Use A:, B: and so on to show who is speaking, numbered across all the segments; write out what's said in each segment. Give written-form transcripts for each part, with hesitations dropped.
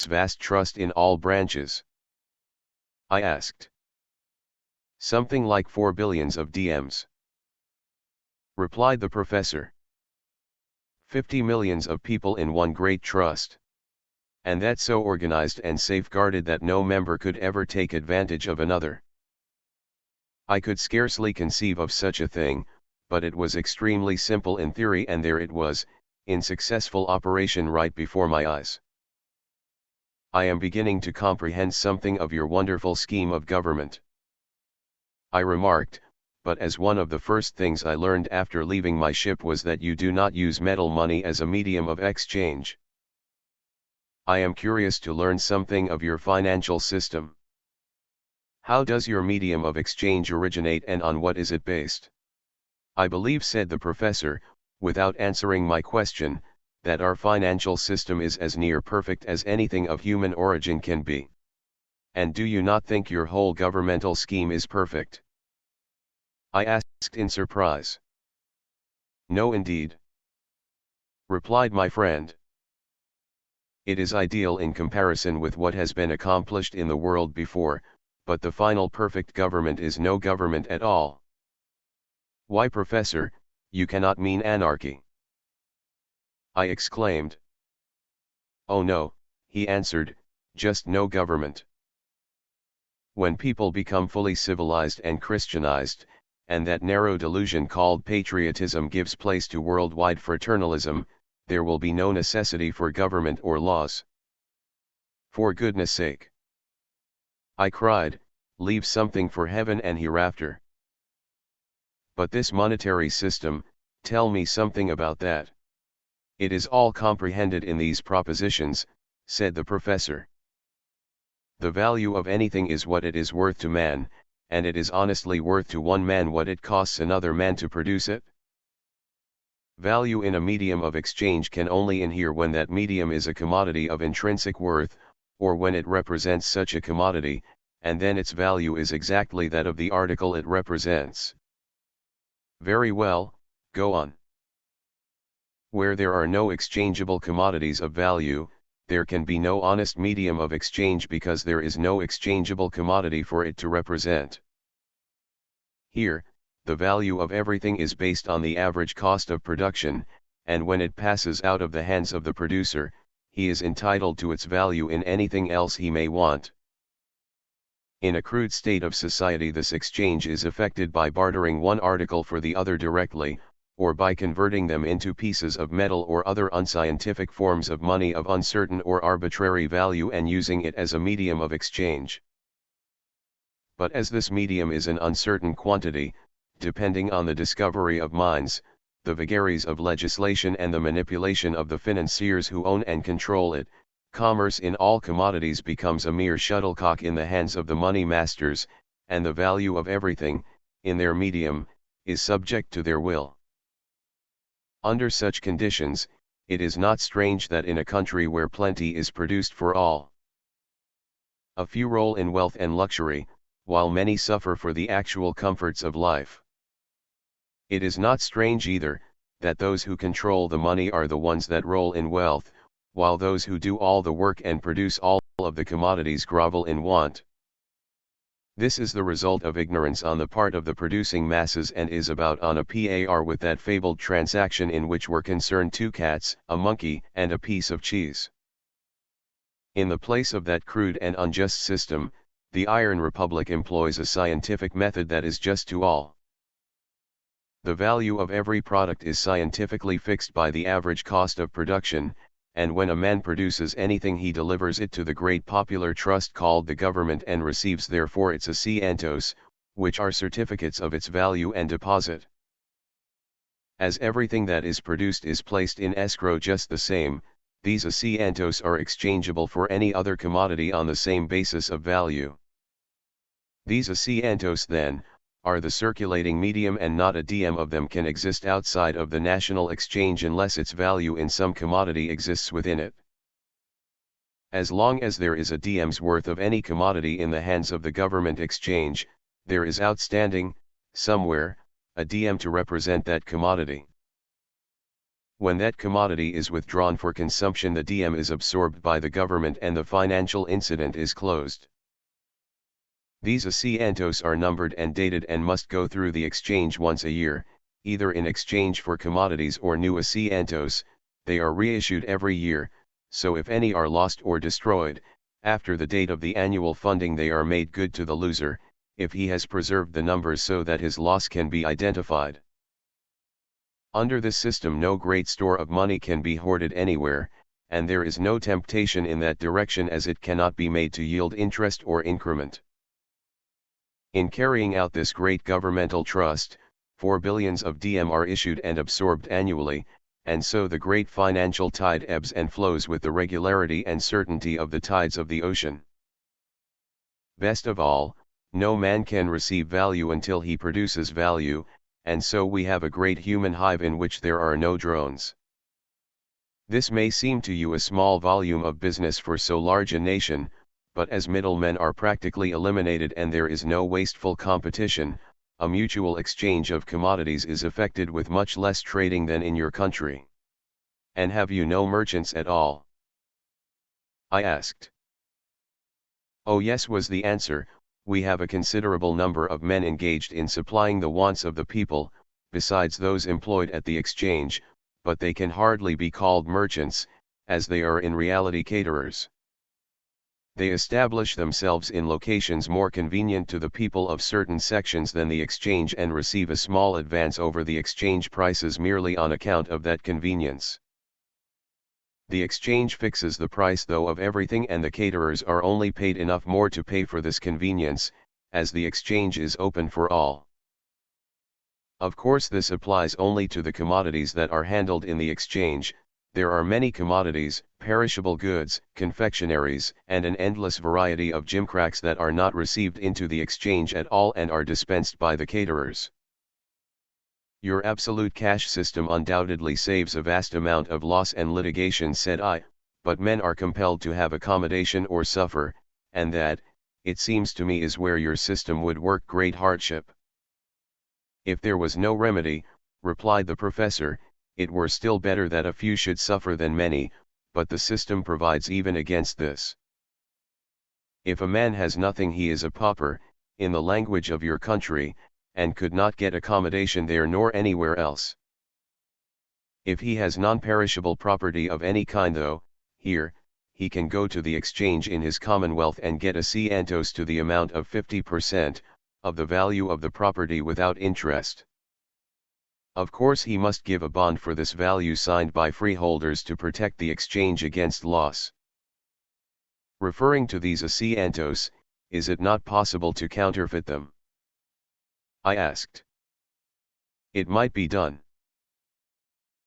A: vast trust in all branches? I asked. Something like 4 billions of DMs, replied the professor. 50 millions of people in one great trust. And that so organized and safeguarded that no member could ever take advantage of another. I could scarcely conceive of such a thing, but it was extremely simple in theory, and there it was, in successful operation right before my eyes. I am beginning to comprehend something of your wonderful scheme of government, I remarked, but as one of the first things I learned after leaving my ship was that you do not use metal money as a medium of exchange. I am curious to learn something of your financial system. How does your medium of exchange originate and on what is it based? I believe, said the professor, without answering my question, that our financial system is as near perfect as anything of human origin can be. And do you not think your whole governmental scheme is perfect? I asked in surprise. No, indeed, replied my friend. It is ideal in comparison with what has been accomplished in the world before, but the final perfect government is no government at all. Why, professor, you cannot mean anarchy? I exclaimed. Oh no, he answered, just no government. When people become fully civilized and Christianized, and that narrow delusion called patriotism gives place to worldwide fraternalism, there will be no necessity for government or laws. For goodness sake, I cried, leave something for heaven and hereafter. But this monetary system, tell me something about that. It is all comprehended in these propositions, said the professor. The value of anything is what it is worth to man, and it is honestly worth to one man what it costs another man to produce it. Value in a medium of exchange can only inhere when that medium is a commodity of intrinsic worth, or when it represents such a commodity, and then its value is exactly that of the article it represents. Very well, go on. Where there are no exchangeable commodities of value, there can be no honest medium of exchange because there is no exchangeable commodity for it to represent. Here, the value of everything is based on the average cost of production, and when it passes out of the hands of the producer, he is entitled to its value in anything else he may want. In a crude state of society, this exchange is effected by bartering one article for the other directly, or by converting them into pieces of metal or other unscientific forms of money of uncertain or arbitrary value and using it as a medium of exchange. But as this medium is an uncertain quantity, depending on the discovery of mines, the vagaries of legislation and the manipulation of the financiers who own and control it, commerce in all commodities becomes a mere shuttlecock in the hands of the money masters, and the value of everything, in their medium, is subject to their will. Under such conditions, it is not strange that in a country where plenty is produced for all, a few roll in wealth and luxury, while many suffer for the actual comforts of life. It is not strange either, that those who control the money are the ones that roll in wealth, while those who do all the work and produce all of the commodities grovel in want. This is the result of ignorance on the part of the producing masses and is about on a par with that fabled transaction in which were concerned 2 cats, a monkey, and a piece of cheese. In the place of that crude and unjust system, the Iron Republic employs a scientific method that is just to all. The value of every product is scientifically fixed by the average cost of production, and when a man produces anything he delivers it to the great popular trust called the government and receives therefore its asientos, which are certificates of its value and deposit. As everything that is produced is placed in escrow just the same, these asientos are exchangeable for any other commodity on the same basis of value. These asientos then, are the circulating medium, and not a diem of them can exist outside of the national exchange unless its value in some commodity exists within it. As long as there is a diem's worth of any commodity in the hands of the government exchange, there is outstanding, somewhere, a diem to represent that commodity. When that commodity is withdrawn for consumption, the DM is absorbed by the government and the financial incident is closed. These asientos are numbered and dated and must go through the exchange once a year, either in exchange for commodities or new asientos. They are reissued every year, so if any are lost or destroyed, after the date of the annual funding they are made good to the loser, if he has preserved the numbers so that his loss can be identified. Under this system no great store of money can be hoarded anywhere, and there is no temptation in that direction as it cannot be made to yield interest or increment. In carrying out this great governmental trust, 4 billions of DM are issued and absorbed annually, and so the great financial tide ebbs and flows with the regularity and certainty of the tides of the ocean. Best of all, no man can receive value until he produces value, and so we have a great human hive in which there are no drones. This may seem to you a small volume of business for so large a nation, but as middlemen are practically eliminated and there is no wasteful competition, a mutual exchange of commodities is effected with much less trading than in your country. And have you no merchants at all? I asked. Oh yes, was the answer, we have a considerable number of men engaged in supplying the wants of the people, besides those employed at the exchange, but they can hardly be called merchants, as they are in reality caterers. They establish themselves in locations more convenient to the people of certain sections than the exchange and receive a small advance over the exchange prices merely on account of that convenience. The exchange fixes the price though of everything, and the caterers are only paid enough more to pay for this convenience, as the exchange is open for all. Of course this applies only to the commodities that are handled in the exchange. There are many commodities, perishable goods, confectionaries, and an endless variety of gimcracks that are not received into the exchange at all and are dispensed by the caterers. Your absolute cash system undoubtedly saves a vast amount of loss and litigation, said I, but men are compelled to have accommodation or suffer, and that, it seems to me, is where your system would work great hardship. If there was no remedy, replied the professor, it were still better that a few should suffer than many, but the system provides even against this. If a man has nothing, he is a pauper, in the language of your country, and could not get accommodation there nor anywhere else. If he has non-perishable property of any kind, though, here, he can go to the exchange in his commonwealth and get asientos to the amount of 50%, of the value of the property without interest. Of course he must give a bond for this value signed by freeholders to protect the exchange against loss. Referring to these asientos, is it not possible to counterfeit them? I asked. It might be done,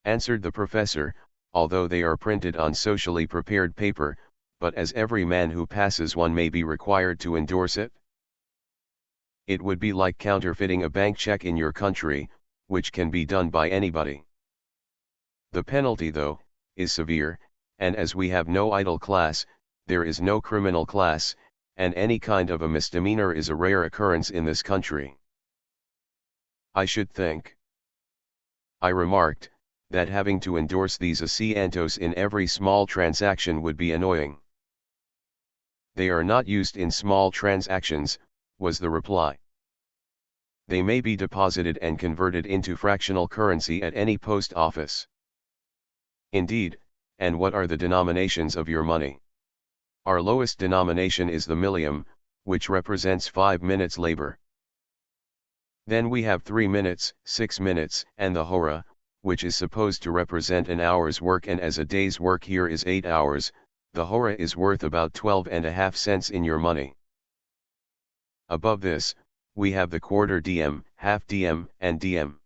A: answered the professor, although they are printed on socially prepared paper, but as every man who passes one may be required to endorse it. It would be like counterfeiting a bank check in your country, which can be done by anybody. The penalty, though, is severe, and as we have no idle class, there is no criminal class, and any kind of a misdemeanor is a rare occurrence in this country. I should think, I remarked, that having to endorse these asientos in every small transaction would be annoying. They are not used in small transactions, was the reply. They may be deposited and converted into fractional currency at any post office. Indeed, and what are the denominations of your money? Our lowest denomination is the millium, which represents 5 minutes labor. Then we have 3 minutes, 6 minutes, and the hora, which is supposed to represent an hour's work, and as a day's work here is 8 hours, the hora is worth about 12.5 cents in your money. Above this, we have the quarter diem, half diem, and diem.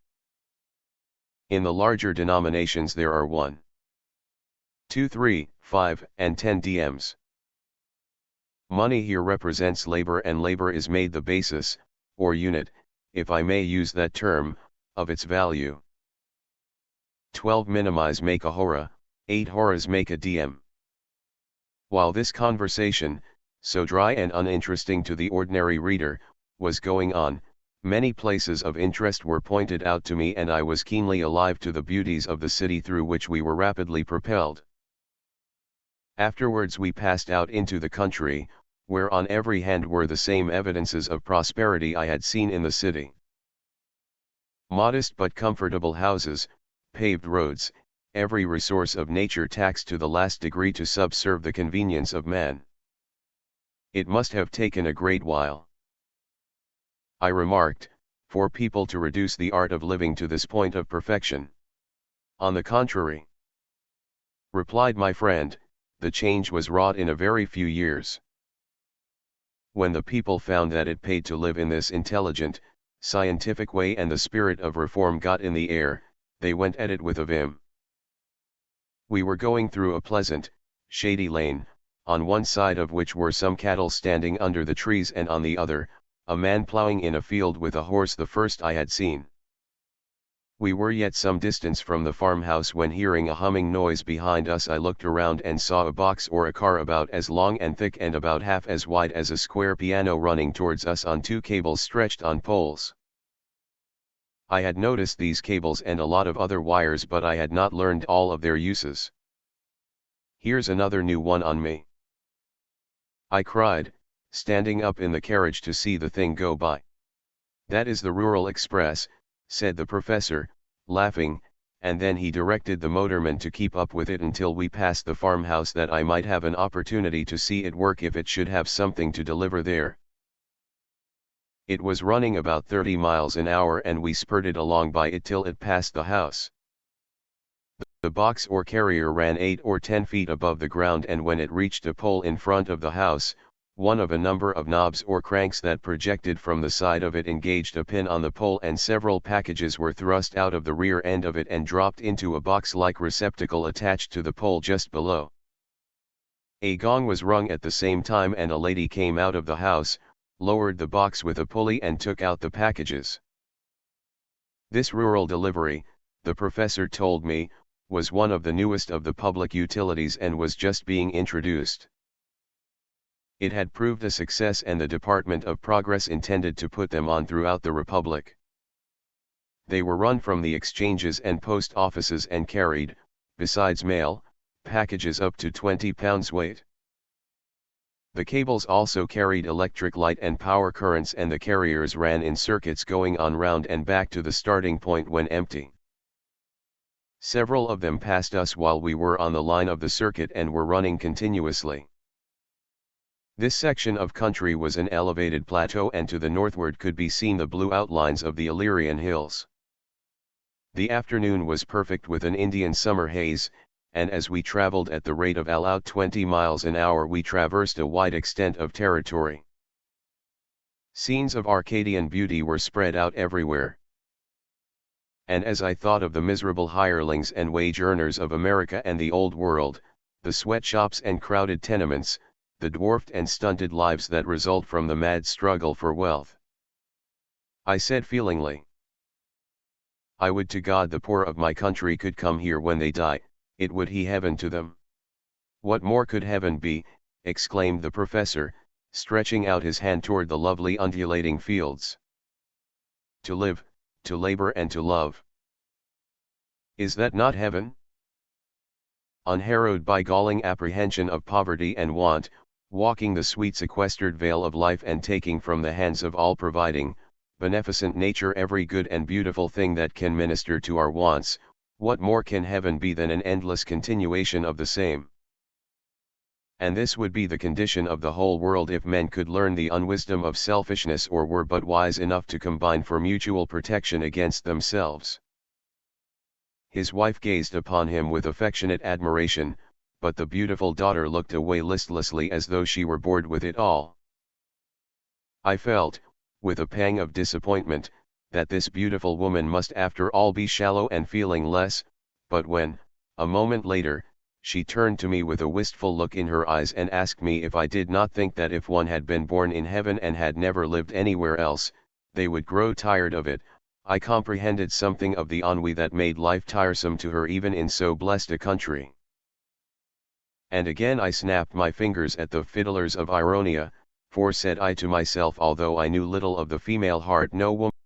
A: In the larger denominations there are 1, 2, 3, 5, and 10 diems. Money here represents labor, and labor is made the basis, or unit, if I may use that term, of its value. 12 minimize make a hora, 8 horas make a diem. While this conversation, so dry and uninteresting to the ordinary reader, was going on, Many places of interest were pointed out to me and I was keenly alive to the beauties of the city through which we were rapidly propelled. Afterwards we passed out into the country, where on every hand were the same evidences of prosperity I had seen in the city. Modest but comfortable houses, paved roads, every resource of nature taxed to the last degree to subserve the convenience of man. It must have taken a great while, I remarked, for people to reduce the art of living to this point of perfection. On the contrary, replied my friend, the change was wrought in a very few years. When the people found that it paid to live in this intelligent, scientific way and the spirit of reform got in the air, they went at it with a vim. We were going through a pleasant, shady lane, on one side of which were some cattle standing under the trees and on the other, a man ploughing in a field with a horse, the first I had seen. We were yet some distance from the farmhouse when, hearing a humming noise behind us, I looked around and saw a box or a car about as long and thick and about half as wide as a square piano running towards us on two cables stretched on poles. I had noticed these cables and a lot of other wires, but I had not learned all of their uses. "Here's another new one on me," I cried, standing up in the carriage to see the thing go by. "That is the Rural Express," said the professor, laughing, and then he directed the motorman to keep up with it until we passed the farmhouse, that I might have an opportunity to see it work if it should have something to deliver there. It was running about 30 miles an hour and we spurted along by it till it passed the house. The box or carrier ran 8 or 10 feet above the ground, and when it reached a pole in front of the house, one of a number of knobs or cranks that projected from the side of it engaged a pin on the pole, and several packages were thrust out of the rear end of it and dropped into a box-like receptacle attached to the pole just below. A gong was rung at the same time, and a lady came out of the house, lowered the box with a pulley and took out the packages. This rural delivery, the professor told me, was one of the newest of the public utilities and was just being introduced. It had proved a success, and the Department of Progress intended to put them on throughout the Republic. They were run from the exchanges and post offices and carried, besides mail, packages up to 20 pounds weight. The cables also carried electric light and power currents, and the carriers ran in circuits going on round and back to the starting point when empty. Several of them passed us while we were on the line of the circuit and were running continuously. This section of country was an elevated plateau, and to the northward could be seen the blue outlines of the Illyrian hills. The afternoon was perfect with an Indian summer haze, and as we traveled at the rate of about 20 miles an hour we traversed a wide extent of territory. Scenes of Arcadian beauty were spread out everywhere. And as I thought of the miserable hirelings and wage earners of America and the Old World, the sweatshops and crowded tenements, the dwarfed and stunted lives that result from the mad struggle for wealth, I said feelingly, "I would to God the poor of my country could come here when they die, it would he heaven to them." "What more could heaven be?" exclaimed the professor, stretching out his hand toward the lovely undulating fields. "To live, to labor and to love. Is that not heaven? Unharrowed by galling apprehension of poverty and want, walking the sweet sequestered vale of life and taking from the hands of all providing, beneficent nature every good and beautiful thing that can minister to our wants, what more can heaven be than an endless continuation of the same? And this would be the condition of the whole world if men could learn the unwisdom of selfishness, or were but wise enough to combine for mutual protection against themselves." His wife gazed upon him with affectionate admiration, but the beautiful daughter looked away listlessly as though she were bored with it all. I felt, with a pang of disappointment, that this beautiful woman must after all be shallow and feeling less, but when, a moment later, she turned to me with a wistful look in her eyes and asked me if I did not think that if one had been born in heaven and had never lived anywhere else, they would grow tired of it, I comprehended something of the ennui that made life tiresome to her even in so blessed a country. And again I snapped my fingers at the fiddlers of Ironia, For said I to myself, although I knew little of the female heart, no woman